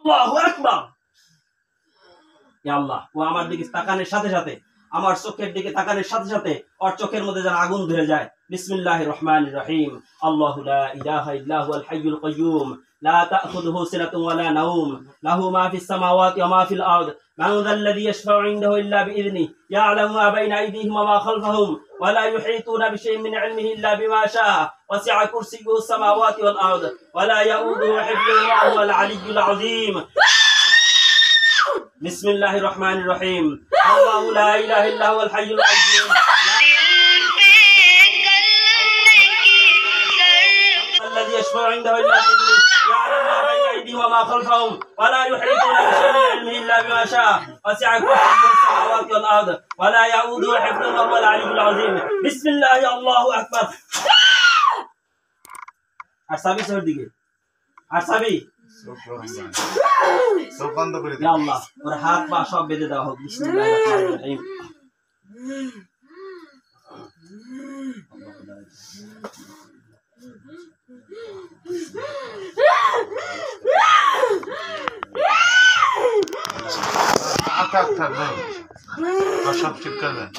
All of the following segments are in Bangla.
আল্লাহু আকবার। ইয়া আল্লাহ, ও আমার দিকে তাকানোর সাথে সাথে, আমার চোখের দিকে তাকানোর সাথে সাথে ওর চোখের মধ্যে যেন আগুন ধরে যায়। বিসমিল্লাহির রহমানির রহিম। আল্লাহু লা ইলাহা ইল্লা হুয়াল হাইয়ুল কাইয়্যুম লা তা'খুযুহু সিনাতুন ওয়া লা নাওম লাহু মা ফিস সামাওয়াতি ওয়া মা ফিল আরদ মান যাল্লাযী ইয়াশফা'ু 'ইনদাহু ইল্লা বিইذনিহি ইয়া'লামু মা বাইনা আইদিহিম ওয়া মা খালফাহুম ওয়া লা ইউহীতুনা বিশাই'in min 'ilmihi ইল্লা বিমা শা'a ওয়াসি'a কুরসিyyুহু সামাওয়াতি ওয়াল আরদ ওয়া লা ইয়াউদুহু হিফযুহুমা ওয়া হুয়াল 'আলিyyুল 'আযীম। বিসমিল্লাহির রহমানির রহিম। আল্লাহু লা ইলাহা ইল্লা হুয়াল হাইয়ুল কাইয়্যুম الذي يشفع عنده إلا بإذنه يعلم ما بين أيديهم وما خلفهم ولا يحيطون بشيء من علمه إلا بما شاء وسع كرسيه السماوات والأرض ولا يؤوده حفظهما وهو العلي العظيم بسم الله الله أكبر আরসাবি সর দিকে আরসাবি সব বন্ধ করে ইয়া আল্লাহ ওর হাত পা সব বেঁধে দাও হোক বিসমিল্লাহির রহমানির রহিম সব ঠিক করবেন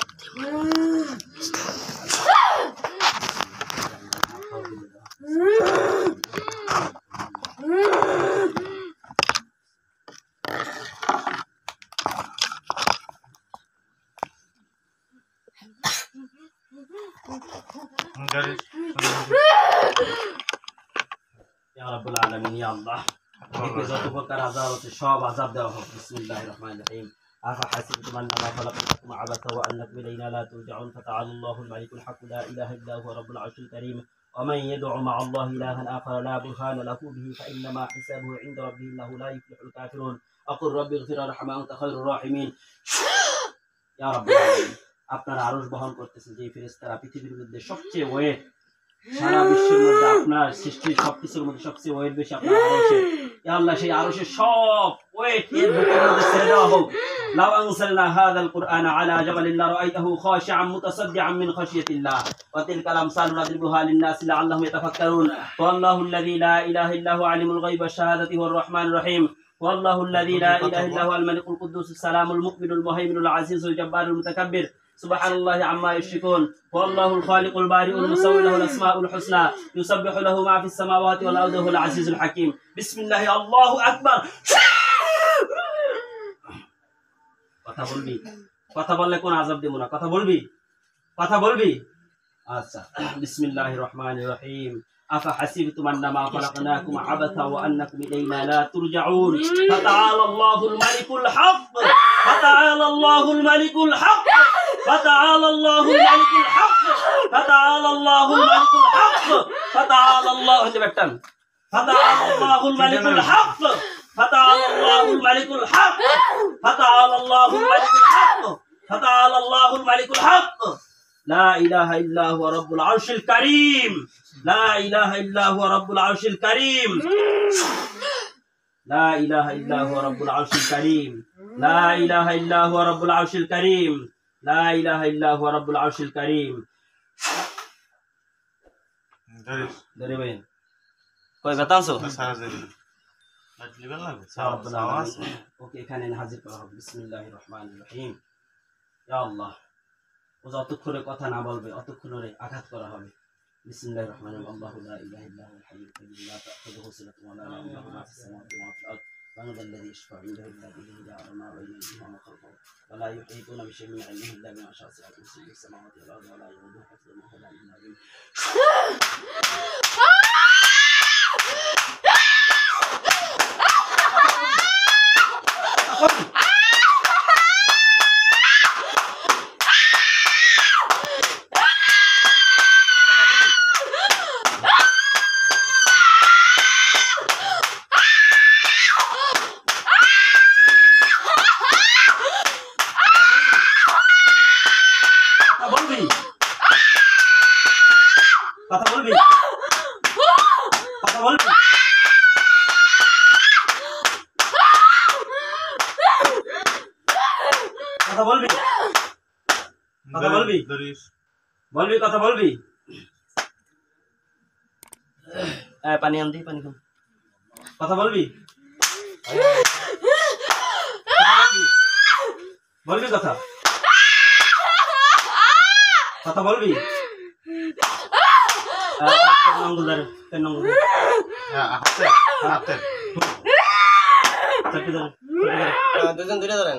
ইয়া রাব্বুল আলামিন ইয়া আল্লাহ একে যত প্রকার আযাব আছে সব আযাব দেওয়া হোক বিসমিল্লাহির রহমানির রহিম আফা হাসিবতুম আন্নামা খালাকনাকুম আবাসা ওয়া আন্নাকুম ইলাইনা লা তুরজাউন ফাতাআলাল্লাহুল মালিকুল হাক্কু লা ইলাহা ইল্লা হুয়া রাব্বুল আরশিল কারীম ওয়া মান ইয়াদ'উ মা আল্লাহি ইলাহান আখার লা বুরহানা লাহু বিহি ফাইন্নামা হিসাবুহু 'ইনদা রাব্বিহি ইন্নাহু লা ইফলিহুল কাফিরুন আকুল রাব্বিগফির ওয়ারহাম আনতা খায়রুর রাহিমিন ইয়া রাব্বুল আলামিন আপনার আরশ বহন করতেছেন যে ফেরেশতারা পৃথিবীর মধ্যে সবচেয়ে ওয়েট সারা বিশ্বের মধ্যে আপনার সৃষ্টির সবকিছুর মধ্যে সবচেয়ে ওয়েট বেশি আপনার আরশে ইয়া আল্লাহ সেই আরশের সব ওয়েট এর বুকের মধ্যে ছেড়ে দেওয়া হোক লাউ আনসালনা হাযাল কুরআনা আলা জাবালিন লারাআইতাহু খাশিআন মুতাসাদ্দিআন মিন খাশিয়াতিল্লাহ ওয়া তিলকাল আমসালু নাদরিবুহা লিন-নাসি লাআল্লাহুম ইয়াতাফাক্কারুন ওয়াল্লাহুল্লাযী লা ইলাহা ইল্লা হুয়া আলিমুল গায়বি ওয়াশ শাহাদাতি হুয়ার রাহমানির রহিম ওয়াল্লাহুল্লাযী লা ইলাহা ইল্লা হুয়াল মালিকুল কুদ্দুসুস সালামুল মুমিনুল মুহাইমিনুল আজিজুল জাব্বারুল মুতাকাব্বির সুবহানাল্লাহি আম্মা ইউশরিকুন ওয়াল্লাহুল খালিকুল বারিউল মুসাওwi লাহুল আসমাউল হুসনা ইউসাব্বিহু লাহু মা ফিস সামাওয়াতি ওয়াল আরদি ওয়াল আজিজুল হাকীম বিসমিল্লাহি আল্লাহু আকবার। কথা বলবি, কথা বললে কোন আযাব দেব না, কথা বলবি, কথা বলবি। আচ্ছা বিসমিল্লাহির রহমানির রহিম আফা হাসিবতুম আন্নামা খালাকনাকুম আবাসা ওয়া আন্নাকুম ইলাইনা লা তুরজাউন ফাতাআলাল্লাহুল মালিকুল হক ফাতাআলাল্লাহুল মালিকুল হক ফাতাআলাল্লাহুল মালিকুল হক ফাতাআলাল্লাহুল মালিকুল হক ফাতাআলাল্লাহু জবাটান ফাতাআলাল্লাহুল মালিকুল হক ফাতাআলাল্লাহুল মালিকুল হক ফাতাআলাল্লাহুল মালিকুল হক ফাতাআলাল্লাহুল মালিকুল হক লা ইলাহা ইল্লা হুয়া রাব্বুল আরশিল কারীম লা ইলাহা ইল্লা হুয়া রাব্বুল আরশিল কারীম লা ইলাহা ইল্লা হুয়া রাব্বুল আরশিল কারীম লা ইলাহা ইল্লা হুয়া রাব্বুল আরশিল কারীম লা ইলাহা ইল্লা হুয়া রাব্বুল আরশিল কারীম। ধরে ভাই কই বাতাছো ওকে এখানে হাজির করা হবে বিসমিল্লাহির রহমানির রহিম। ইয়া আল্লাহ ও যতক্ষণে কথা না বলবে অতক্ষণে আঘাত করা হবে। বিসমিল্লাহির রহমানির রহিম আল্লাহু লা ইলাহা ইল্লা হুয়াল হাইয়ুল কাইয়্যুম লা তা'খুযুহু সিনাতুন ওয়া লা নাওম লাহু মা ফিস সামাওয়াতি ওয়া মা ফিল আরদ মান যাল্লাযী ইয়াশফা'ু 'indahu ইল্লা বিইذনিহি ইয়া'লামু মা বাইনা আইদিহিম ওয়া মা খালফahum ওয়া লা yuhīṭūna biṣay'in min 'ilmihi illā bimaa shā'a وَسِعَ كُرْسِيُّهُ السَّمَاوَاتِ وَالْأَرْضَ وَلَا يَئُودُهُ حِفْظُهُمَا وَهُوَ الْعَلِيُّ الْعَظِيمُ। কথা বলবি, কথা বলবি, কথা বলবি, কথা বলবি, বলবি, কথা বলবি। পানি আনতে, পানি খান, কথা বলবি। বলবি কথা, কথা বলবি? আঙ্গুল ধরে, তিন আঙ্গুল ধরে। চারটে ধরে, দুজন দূরে ধরেন।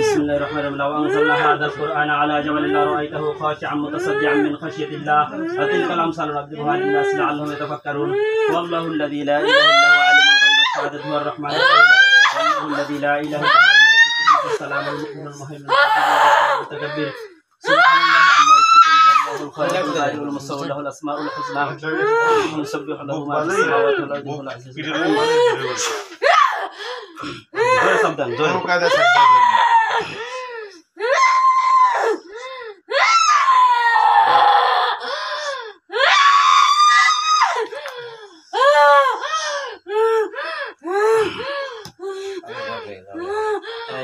بسم الله الرحمن الرحيم. لو أنزلنا هذا القرآن على جبل لرأيته خاشعا متصدعا من خشية الله وتلك الأمثال نضربها للناس لعلهم يتفكرون والله الذي لا إله إلا هو عالم الغيب والشهادة هو الرحمن الرحيم والله الذي لا إله إلا هو الملك القدوس السلام المؤمن المهيمن المتكبر سبحان الله عما يشركون هو الله الخالق البارئ المصور له الأسماء الحسنى يسبح له ما في السماوات والأرض وهو العزيز الحكيم. জোরে শব্দ দেন, জোরে।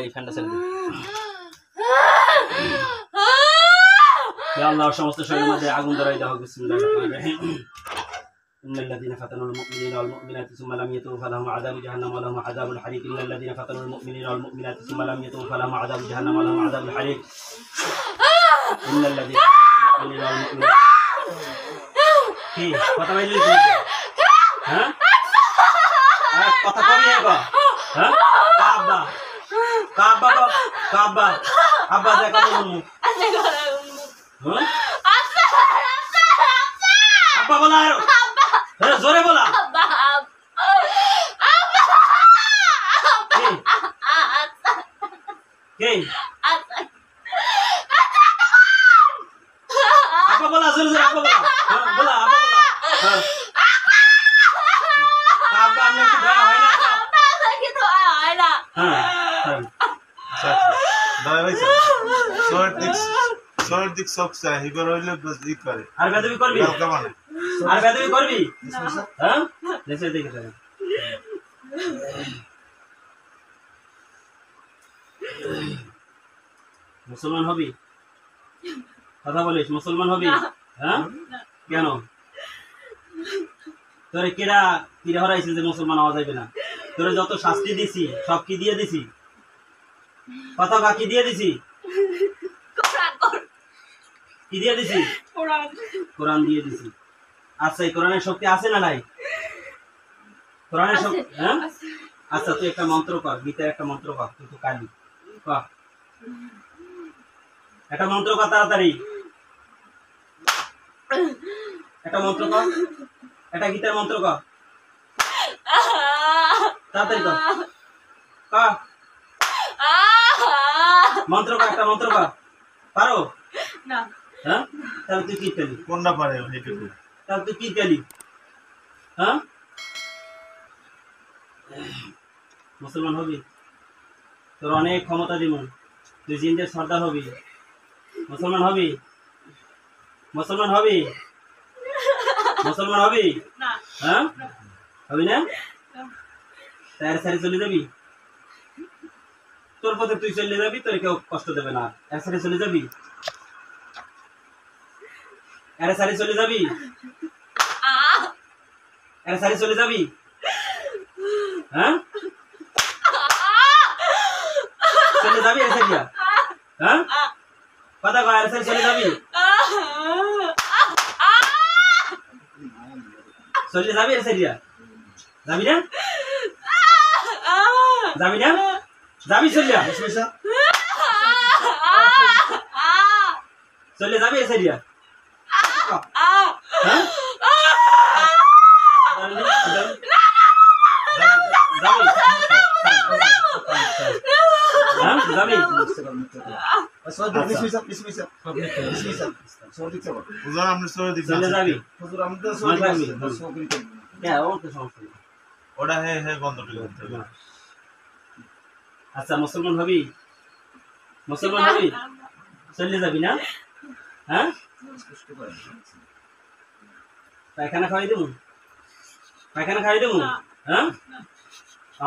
এই ফ্যানটা ছেড়ে দিন। ইয়া আল্লাহ, সমস্ত শরীরের মধ্যে আগুন ধরাই দাও। বিসমিল্লাহির রহমানির রহিম। إن الذين فتنوا المؤمنين والمؤمنات ثم لم يتوبوا فلهم عذاب جهنم ولهم عذاب الحريق. إن الذين فتنوا المؤمنين والمؤمنات ثم لم يتوبوا فلهم عذاب جهنم ولهم عذاب الحريق. إن الذين فتنوا المؤمنين والمؤمنات কি কথা বললি তুই? হ্যাঁ কথা কবি এগো। হ্যাঁ কাবা কাবা কাবা আব্বা দেখা বলমু। হ্যাঁ আব্বা বলা আর জোরে বলা। কে আব্বা বলা, জোরে জোরে আব্বা বলা। বলা আব্বা বলা। আব্বা আপনি কি দয়া হয় না? দিক সব চাই হিবার হইলে ই করে। আর বেদবি করবি? আর বেদবি করবি? হ্যাঁ দেশে দেখে যাবে। মুসলমান হবি? কথা বলিস, মুসলমান হবি? হ্যাঁ কেন? তোরে কিরা কিরা হরাইছে যে মুসলমান হওয়া যাবে না? তোরে যত শাস্তি দিছি সব কি দিয়ে দিছি? কথা বাকি দিয়ে দিছি? কি দিয়ে দিছি? কোরআন দিয়ে দিছি। আচ্ছা, এই কোরআনের শক্তি আছে না নাই? কোরআনের শক্তি, হ্যাঁ আচ্ছা, তুই একটা মন্ত্র কর, গীতার একটা মন্ত্র কর। তুই তো কালি কর, একটা মন্ত্র কর তাড়াতাড়ি। একটা মন্ত্র কর, একটা গীতার মন্ত্র কর তাড়াতাড়ি কর। কর মন্ত্র কর, একটা মন্ত্র কর। পারো না? হ্যাঁ তাহলে তুই কি খেলি? কোনটা পারে? তাহলে তুই কি খেলি? হ্যাঁ মুসলমান হবি? তোর অনেক ক্ষমতা দিব, তুই জিন্দের সর্দার হবি। মুসলমান হবি? মুসলমান হবি? মুসলমান হবি? হ্যাঁ হবি না? তার সারি চলে যাবি, তোর পথে তুই চলে যাবি, তোর কেউ কষ্ট দেবে না। এর সারি চলে যাবি, এর সারি চলে যাবি, এর সারি চলে যাবি। হ্যাঁ চলে যাবি এর সারিয়া? হ্যাঁ কথা কয়, এর সারি চলে যাবি? চলে যাবি এর সারিয়া? যাবি না? যাবি না? যাবি চলিয়া? চলে যাবি এর সারিয়া? হ্যাঁ যাবি? আচ্ছা মুসলমান হবি? মুসলমান হবি? চলে যাবি না? হ্যাঁ পায়খানা খাওয়াই দেবো, পায়খানা খাওয়াই দেবো। হ্যাঁ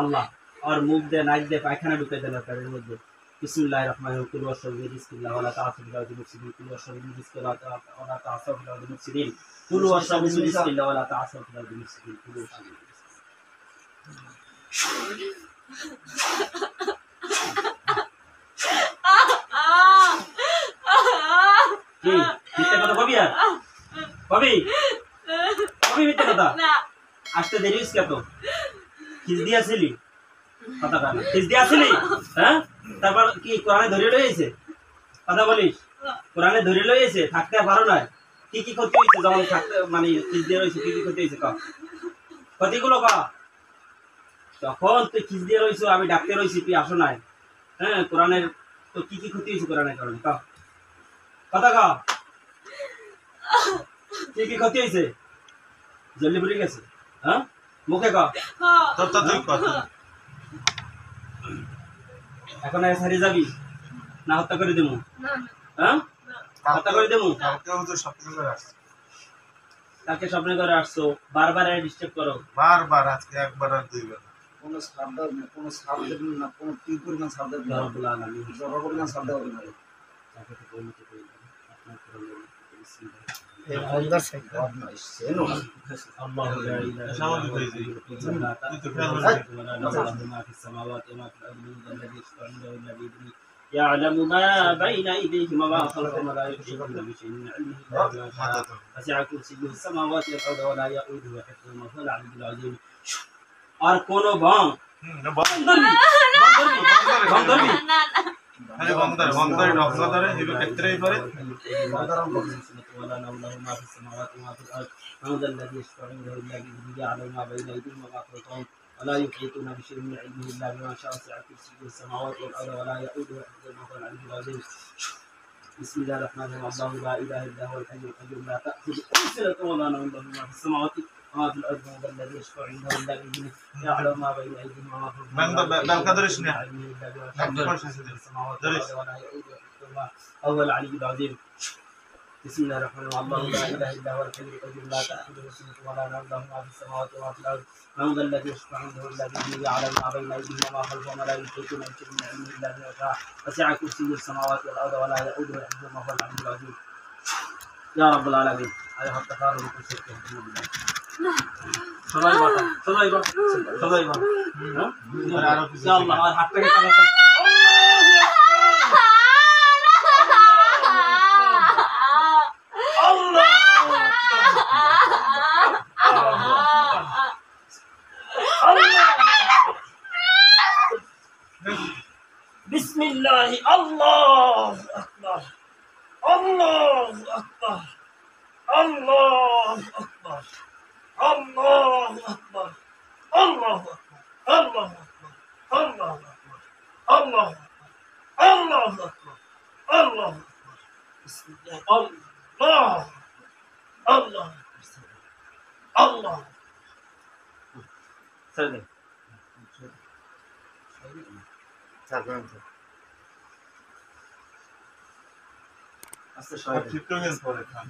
আল্লাহ আর মুখ দিয়ে নাক দিয়ে পায়খানা ঢুকে দিল তাদের মধ্যে। বিসমিল্লাহির রহমানির রহিম। কুলু ওয়াশরাবু বিসমিল্লাহ ওয়া লা তা'সিফু বিল আরদি মুফসিদিন। কুলু ওয়াশরাবু বিসমিল্লাহ ওয়া লা তা'সিফু বিল আরদি মুফসিদিন। কুলু ওয়াশরাবু বিসমিল্লাহ ওয়া লা তা'সিফু বিল আরদি মুফসিদিন। কুলু ওয়াশরাবু কি মিথ্যা কথা কবি আর কবি কবি মিথ্যা কথা আসতে দেরি হইছে কত খিস দিয়াছিলি কথা কানা খিস দিয়াছিলি হ্যাঁ তারপর কি কোরআনে ধরে লইছে কথা বলিস কোরআনে ধরে লইছে থাকতে পারো না কি কি ক্ষতি হইছে যখন থাকতে মানে খিস দিয়ে রইছে কি কি ক্ষতি হইছে ক ক্ষতিগুলো ক তখন তুই খিস দিয়ে রইছো আমি ডাকতে রইছি তুই আসো নাই হ্যাঁ কোরআনের তো কি কি ক্ষতি হইছে কোরআনের কারণে ক কথা ক কি কি ক্ষতি হইছে জলদি পড়ে গেছে হ্যাঁ মুখে ক তোর তো তুই কথা এখন আর সারি যাবি না হত্যা করে দেবো হ্যাঁ হত্যা করে দেবো কালকেও তো স্বপ্ন করে আসছে তাকে স্বপ্নে করে আসছো বারবার ডিস্টার্ব করো বারবার আজকে একবার আর দুইবার কোনো সাবধান কোনো সাবধান না কোনো কি পরিমাণ সাবধান না রব্বুল আলামিন জড় পরিমাণ সাবধান হবে না তাকে তো পরিণত করে দাও আপনার করলে এই অন্ধকার সাইড না সেনো আল্লাহু লা ইলাহা স্বাভাবিক হয়ে যায়। তুই তো খেয়াল ما في السماوات وما في الأرض من ذا الذي يشفع عنده إلا بإذنه يعلم ما بين أيديهم وما خلفهم ولا يحيطون بشيء من علمه إلا بما شاء وسع كرسيه السماوات والأرض ولا يؤوده حفظهما وهو العلي العظيم আর কোন বং আরে বন্ধরে নকশা ধরে হিবে ক্ষেত্রেই পারে ولا نوم له ما في السماوات وما في الأرض من ذا الذي يشفع عنده إلا بإذنه يعلم ما بين أيديهم وما خلفهم ولا يحيطون بشيء من علمه إلا بما شاء وسع كرسيه السماوات والأرض ولا يؤوده حفظهما وهو العلي العظيم بسم الله الرحمن الرحيم الله لا إله إلا هو الحي القيوم لا تأخذه سنة ولا نوم له ما في السماوات وما في الأرض من ذا الذي يشفع عنده إلا بإذنه يعلم ما بين أيديهم وما خلفهم بالقدرش ولا نعم. علمه إلا بما شاء السماوات والأرض ولا يؤوده حفظهما وهو العلي العظيم بسم الله الرحمن الرحيم الله لا اله الا هو الحي القيوم لا تاخذه سنه ولا نوم له ما في السماوات وما في الارض من ذا الذي يشفع عنده الا باذنه يعلم ما بين ايديهم وما خلفهم ولا يحيطون بشيء من علمه الا بما شاء وسع كرسيه السماوات والارض ولا يؤوده حفظهما وهو العلي العظيم يا رب العالمين ايها التقارب كل شيء সবাই বলো সবাই বলো সবাই বলো ইয়া আল্লাহ আর হাতটাকে কাটা بسم الله الله أكبر الله أكبر الله أكبر الله أكبر الله أكبر الله أكبر الله أكبر الله أكبر الله أكبر الله أكبر بسم الله الله الله الله سلام আস্তে সবাই ফিফটিন পরে খান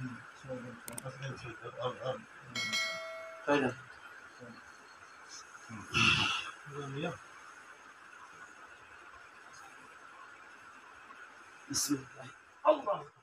بسم الله الله